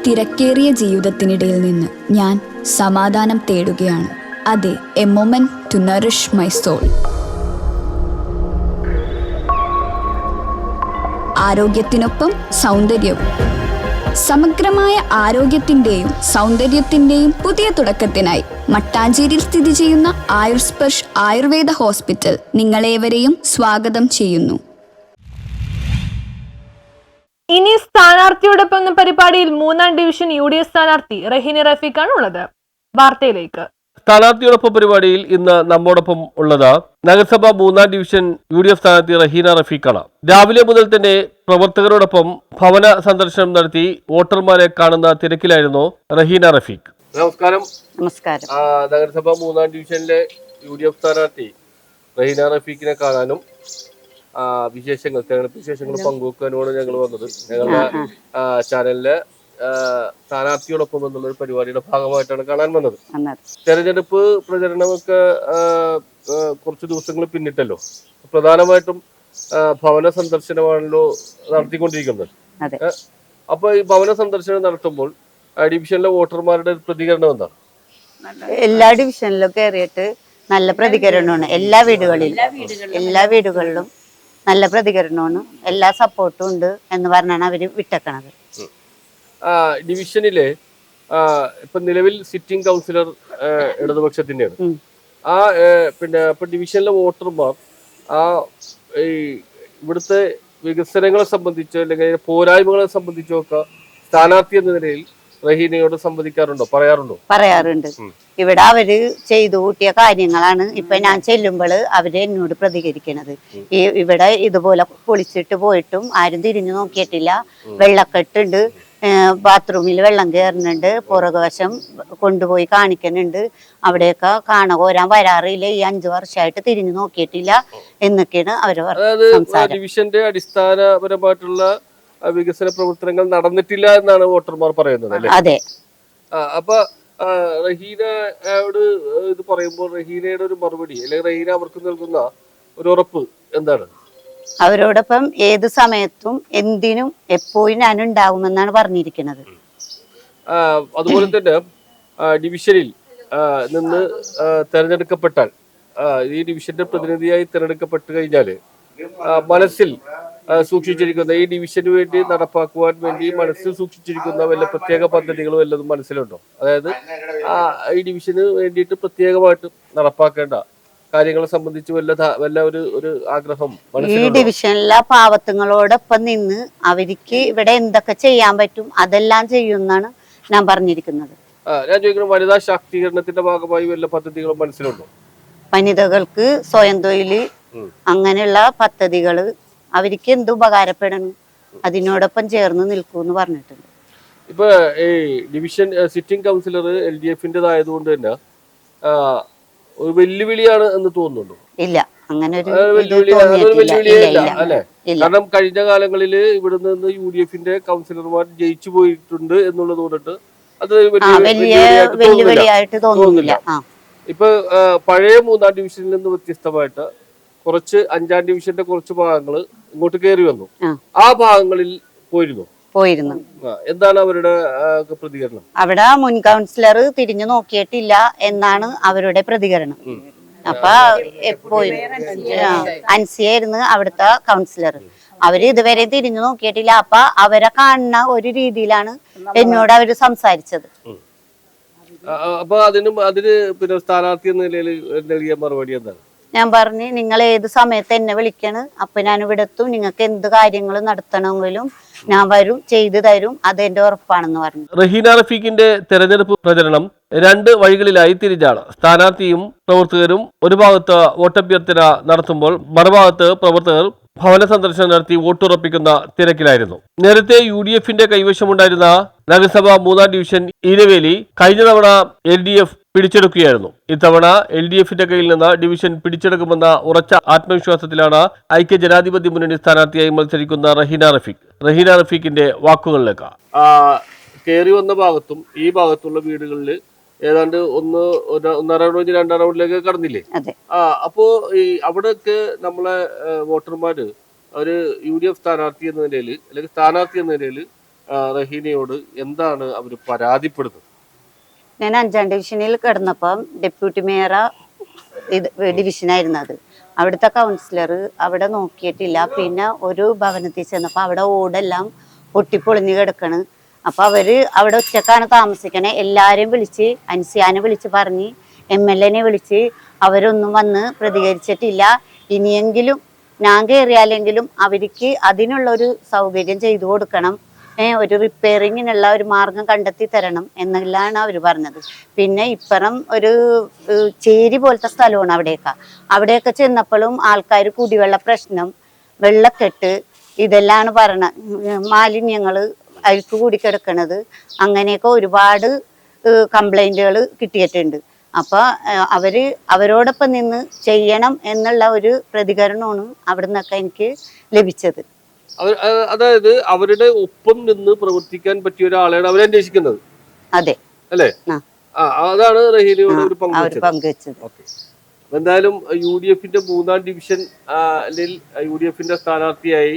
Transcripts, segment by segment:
തിരക്കേറിയ ജീവിതത്തിനിടയിൽ നിന്ന് ഞാൻ സമാധാനം തേടുകയാണ്. അതെ, a moment to nourish my soul. ആരോഗ്യത്തിനൊപ്പം സൗന്ദര്യവും. സമഗ്രമായ ആരോഗ്യത്തിൻ്റെയും സൗന്ദര്യത്തിൻ്റെയും പുതിയ തുടക്കത്തിനായി മട്ടാഞ്ചേരിയിൽ സ്ഥിതി ചെയ്യുന്ന ആയുർസ്പർശ് ആയുർവേദ ഹോസ്പിറ്റൽ നിങ്ങളേവരെയും സ്വാഗതം ചെയ്യുന്നു. ഇനി സ്ഥാനാർത്ഥിയോടൊപ്പം എന്ന പരിപാടിയിൽ 3ാം ഡിവിഷൻ UDF സ്ഥാനാർത്ഥി റഹീന റഫീഖാണ് ഉള്ളത്. വാർത്തയിലേക്ക്. സ്ഥാനാർത്ഥിയോടൊപ്പം പരിപാടിയിൽ ഇന്ന് നമ്മോടൊപ്പം ഉള്ളത് നഗരസഭ 3ാം ഡിവിഷൻ UDF സ്ഥാനാർത്ഥി റഹീന റഫീഖാണ്. രാവിലെ മുതൽ തന്നെ പ്രവർത്തകരോടൊപ്പം ഭവന സന്ദർശനം നടത്തി വോട്ടർമാരെ കാണുന്ന തിരക്കിലായിരുന്നു റഹീന റഫീഖ്. നമസ്കാരം. നമസ്കാരം. നഗരസഭ 3ാം ഡിവിഷനിലെ UDF സ്ഥാനാർത്ഥി റഹീന റഫീഖിനെ കാണാനും തെരഞ്ഞെടുപ്പ് വിശേഷങ്ങൾ പങ്കുവെക്കാനുമാണ് ഞങ്ങൾ വന്നത്. ഞങ്ങളുടെ ചാനലിലെ സ്ഥാനാർത്ഥിയോടൊപ്പം എന്നുള്ള ഒരു പരിപാടിയുടെ ഭാഗമായിട്ടാണ് കാണാൻ വന്നത്. തെരഞ്ഞെടുപ്പ് പ്രചരണമൊക്കെ കുറച്ച് ദിവസങ്ങൾ പിന്നിട്ടല്ലോ. പ്രധാനമായിട്ടും ഭവന സന്ദർശനമാണല്ലോ നടത്തിക്കൊണ്ടിരിക്കുന്നത്. അപ്പൊ ഈ ഭവന സന്ദർശനം നടത്തുമ്പോൾ ഡിവിഷനിലെ വോട്ടർമാരുടെ പ്രതികരണം എന്താണ്? എല്ലാ ഡിവിഷനിലും കയറിയിട്ട് നല്ല പ്രതികരണമാണ്. എല്ലാ വീടുകളിലും നല്ല പ്രതികരണമാണ്. എല്ലാ സപ്പോർട്ടും ഉണ്ട് എന്ന് പറഞ്ഞാണ് അവര് വിട്ടേക്കണത്. ഡിവിഷനിലെ ഇപ്പൊ നിലവിൽ സിറ്റിംഗ് കൗൺസിലർ ഇടതുപക്ഷത്തിന്റെയാണ്. ഇപ്പൊ ഡിവിഷനിലെ വോട്ടർമാർ ഇവിടുത്തെ വികസനങ്ങളെ സംബന്ധിച്ചോ അല്ലെങ്കിൽ പോരായ്മകളെ സംബന്ധിച്ചോ ഒക്കെ സ്ഥാനാർത്ഥി എന്ന നിലയിൽ റഹീനയോട് സംവദിക്കാറുണ്ടോ, പറയാറുണ്ട്. ഇവിടെ അവര് ചെയ്തു കൂട്ടിയ കാര്യങ്ങളാണ് ഇപ്പൊ ഞാൻ ചെല്ലുമ്പോൾ അവര് എന്നോട് പ്രതികരിക്കണത്. ഇവിടെ ഇതുപോലെ പൊളിച്ചിട്ട് പോയിട്ടും ആരും തിരിഞ്ഞു നോക്കിയിട്ടില്ല. വെള്ളക്കെട്ടുണ്ട്, ബാത്റൂമിൽ വെള്ളം കയറുന്നുണ്ട്, പുറകുവശം കൊണ്ടുപോയി കാണിക്കുന്നുണ്ട്. അവിടെയൊക്കെ കോരാൻ വരാറില്ല. ഈ 5 വർഷമായിട്ട് തിരിഞ്ഞു നോക്കിയിട്ടില്ല എന്നൊക്കെയാണ് അവര് സംസാരം. ഡിവിഷന്റെ അടിസ്ഥാനപരമായിട്ടുള്ള വികസന പ്രവർത്തനങ്ങൾ നടന്നിട്ടില്ല എന്നാണ് വോട്ടർമാർ പറയുന്നത്. അതെ. അപ്പൊ റഹീനയോട് ഇത് പറയുമ്പോൾ റഹീനയുടെ ഒരു മറുപടി അല്ലെങ്കിൽ റഹീന അവർക്ക് നൽകുന്ന ഒരു ഉറപ്പ് എന്താണ്? അവരോടൊപ്പം ഏത് സമയത്തും എന്തിനും എപ്പോഴും ഞാൻ ഉണ്ടാകുമെന്നാണ് പറഞ്ഞിരിക്കുന്നത്. അതുപോലെ തന്നെ ഡിവിഷനിൽ നിന്ന് തെരഞ്ഞെടുക്കപ്പെട്ടാൽ, ഈ ഡിവിഷന്റെ പ്രതിനിധിയായി തെരഞ്ഞെടുക്കപ്പെട്ടു കഴിഞ്ഞാല് മനസ്സിൽ സൂക്ഷിച്ചിരിക്കുന്ന ഈ ഡിവിഷന് വേണ്ടി നടപ്പാക്കുവാൻ വേണ്ടി മനസ്സിൽ സൂക്ഷിച്ചിരിക്കുന്ന വല്ല പ്രത്യേക പദ്ധതികളും വല്ലതും മനസ്സിലുണ്ടോ? അതായത് ഈ ഡിവിഷന് വേണ്ടിയിട്ട് പ്രത്യേകമായിട്ട് നടപ്പാക്കേണ്ട കാര്യങ്ങളെ സംബന്ധിച്ച് വല്ല ഒരു ആഗ്രഹം? ഈ ഡിവിഷനിലെ പാവത്തുങ്ങളോടൊപ്പം നിന്ന് അവർക്ക് ഇവിടെ എന്തൊക്കെ ചെയ്യാൻ പറ്റും അതെല്ലാം ചെയ്യുമെന്നാണ് ഞാൻ പറഞ്ഞിരിക്കുന്നത്. ഞാൻ ചോദിക്കുന്നത്, വനിതാ ശാക്തീകരണത്തിന്റെ ഭാഗമായി വല്ല പദ്ധതികളും മനസ്സിലുണ്ടോ? വനിതകൾക്ക് സ്വയം തൊഴില് അങ്ങനെയുള്ള പദ്ധതികള് അവർക്ക് എന്ത് ഉപകാരപ്പെടണം അതിനോടൊപ്പം ചേർന്ന് നിൽക്കൂന്ന് പറഞ്ഞിട്ടുണ്ട്. ഇപ്പൊ ഈ ഡിവിഷൻ സിറ്റിംഗ് കൗൺസിലർ LDF-ന്റേതായതുകൊണ്ട് തന്നെ ഒരു വെല്ലുവിളിയാണ് എന്ന് തോന്നുന്നുണ്ടോ? ഇല്ല, അങ്ങനെ ഒരു വെല്ലുവിളിയല്ല അല്ലെ? കാരണം കഴിഞ്ഞ കാലങ്ങളിൽ ഇവിടെ നിന്ന് UDF-ന്റെ കൗൺസിലർമാർ ജയിച്ചു പോയിട്ടുണ്ട് എന്നുള്ളത് കൊണ്ടിട്ട് അത് വെല്ലുവിളിയായിട്ട് തോന്നുന്നില്ല. ഇപ്പൊ പഴയ 3ാം ഡിവിഷനിൽ നിന്ന് വ്യത്യസ്തമായിട്ട് കുറച്ച് 5ാം ഡിവിഷന്റെ കുറച്ച് ഭാഗങ്ങൾ ഇങ്ങോട്ട് കയറി വന്നു. ആ ഭാഗങ്ങളിൽ പോയിരുന്നു. എന്താണ് അവരുടെ പ്രതികരണം? അവിടെ മുൻ കൗൺസിലർ തിരിഞ്ഞു നോക്കിയിട്ടില്ല എന്നാണ് അവരുടെ പ്രതികരണം. അപ്പൊ എപ്പോഴും അൻസിയായിരുന്നു അവിടുത്തെ കൗൺസിലർ. അവര് ഇതുവരെ തിരിഞ്ഞു നോക്കിയിട്ടില്ല. അപ്പൊ അവരെ കാണുന്ന ഒരു രീതിയിലാണ് എന്നോട് അവര് സംസാരിച്ചത്. അപ്പൊ അതിന് പിന്നെ സ്ഥാനാർത്ഥി എന്ന നിലയിൽ നൽകിയ മറുപടി എന്താണ്? ഞാൻ പറഞ്ഞു, നിങ്ങൾ ഏത് സമയത്ത് എന്നെ വിളിക്കണം, അപ്പൊ ഞാൻ ഇവിടെ എത്തും. നിങ്ങൾക്ക് എന്ത് കാര്യങ്ങൾ നടത്തണമെങ്കിലും ഞാൻ വരും, ചെയ്തു തരും, അതെന്റെ ഉറപ്പാണെന്ന് പറഞ്ഞു. റഹീന റഫീഖിന്റെ തെരഞ്ഞെടുപ്പ് പ്രചരണം 2 വഴികളിലായി തിരിച്ചാണ്. സ്ഥാനാർത്ഥിയും പ്രവർത്തകരും ഒരു ഭാഗത്ത് വോട്ടഭ്യർത്ഥന നടത്തുമ്പോൾ മറുഭാഗത്ത് പ്രവർത്തകർ ഭവന സന്ദർശനം നടത്തി വോട്ടുറപ്പിക്കുന്ന തിരക്കിലായിരുന്നു. നേരത്തെ UDF-ന്റെ കൈവശമുണ്ടായിരുന്ന നഗരസഭ 3ാം ഡിവിഷൻ ഈരവേലി കഴിഞ്ഞ തവണ LDF പിടിച്ചെടുക്കുകയായിരുന്നു. ഇത്തവണ LDF-ന്റെ കയ്യിൽ നിന്ന് ഡിവിഷൻ പിടിച്ചെടുക്കുമെന്ന ഉറച്ച ആത്മവിശ്വാസത്തിലാണ് ഐക്യ ജനാധിപത്യ മുന്നണി സ്ഥാനാർത്ഥിയായി മത്സരിക്കുന്ന റഹീന റഫീഖിന്റെ വാക്കുകളിലേക്ക്. കയറി വന്ന ഭാഗത്തും ഈ ഭാഗത്തുള്ള വീടുകളിൽ ഏതാണ്ട് 1.5 റൗണ്ട് 2 റൗണ്ടിലേക്ക് കടന്നില്ലേ? അപ്പോ ഈ അവിടെയൊക്കെ നമ്മളെ വോട്ടർമാര് ഒരു UDF സ്ഥാനാർത്ഥി എന്ന നിലയിൽ അല്ലെങ്കിൽ സ്ഥാനാർത്ഥി എന്ന നിലയിൽ റഹീനയോട് എന്താണ് അവർ പരാതിപ്പെടുന്നത്? ഞാൻ 5ാം ഡിവിഷനിൽ കിടന്നപ്പം ഡെപ്യൂട്ടി മേയറ ഡിവിഷനായിരുന്നു അത്. അവിടുത്തെ കൗൺസിലർ അവിടെ നോക്കിയിട്ടില്ല. പിന്നെ ഒരു ഭവനത്തിൽ ചെന്നപ്പോൾ അവിടെ ഓടെല്ലാം പൊട്ടിപ്പൊളിഞ്ഞ് കിടക്കണ്. അപ്പൊ അവര് അവിടെ ഒറ്റക്കാണ് താമസിക്കണേ. എല്ലാരെയും വിളിച്ച് അൻസിയാനെ വിളിച്ച് പറഞ്ഞ് MLA വിളിച്ച് അവരൊന്നും വന്ന് പ്രതികരിച്ചിട്ടില്ല. ഇനിയെങ്കിലും ഞാൻ കയറിയാലെങ്കിലും അവർക്ക് അതിനുള്ളൊരു സൗകര്യം ചെയ്തു കൊടുക്കണം, ഒരു റിപ്പയറിങ്ങിനുള്ള ഒരു മാർഗം കണ്ടെത്തി തരണം എന്നെല്ലാം അവർ പറഞ്ഞത്. പിന്നെ ഇപ്പുറം ഒരു ചേരി പോലത്തെ സ്ഥലമാണ് അവിടെയൊക്കെ ചെന്നപ്പോഴും ആൾക്കാർ കുടിവെള്ള പ്രശ്നം, വെള്ളക്കെട്ട് ഇതെല്ലാം പറഞ്ഞ മാലിന്യങ്ങൾ അഴുക്ക് കൂടി കിടക്കണത്, അങ്ങനെയൊക്കെ ഒരുപാട് കംപ്ലൈന്റുകൾ കിട്ടിയിട്ടുണ്ട്. അപ്പൊ അവരോടൊപ്പം നിന്ന് ചെയ്യണം എന്നുള്ള ഒരു പ്രതികരണമാണ് അവിടെ നിന്നൊക്കെ എനിക്ക് ലഭിച്ചത്. അതായത് അവരുടെ ഒപ്പം നിന്ന് പ്രവർത്തിക്കാൻ പറ്റിയ ഒരാളെയാണ് അവർ അന്വേഷിക്കുന്നത്. അതെ അല്ലേ? അതാണ് റഹീനയോട് അവർ പങ്കുവച്ചത്. എന്തായാലും UDFന്റെ 3ാം ഡിവിഷൻ UDFന്റെ സ്ഥാനാർത്ഥിയായി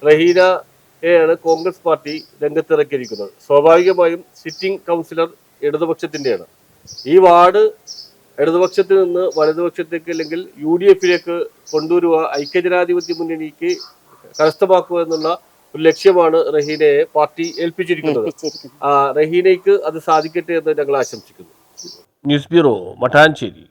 റഹീനയെയാണ് കോൺഗ്രസ് പാർട്ടി രംഗത്തിറക്കിയിരിക്കുന്നത്. സ്വാഭാവികമായും സിറ്റിംഗ് കൗൺസിലർ ഇടതുപക്ഷത്തിന്റെയാണ്. ഈ വാർഡ് ഇടതുപക്ഷത്തിൽ നിന്ന് വലതുപക്ഷത്തേക്ക് അല്ലെങ്കിൽ UDFലേക്ക് കൊണ്ടുവരുക, ഐക്യജനാധിപത്യ മുന്നണിക്ക് കരസ്ഥമാക്കുക എന്നുള്ള ഒരു ലക്ഷ്യമാണ് റഹീനയെ പാർട്ടി ഏൽപ്പിച്ചിരിക്കുന്നത്. റഹീനയ്ക്ക് അത് സാധിക്കട്ടെ എന്ന് ഞങ്ങൾ ആശംസിക്കുന്നു. News bureau, Mattancherry.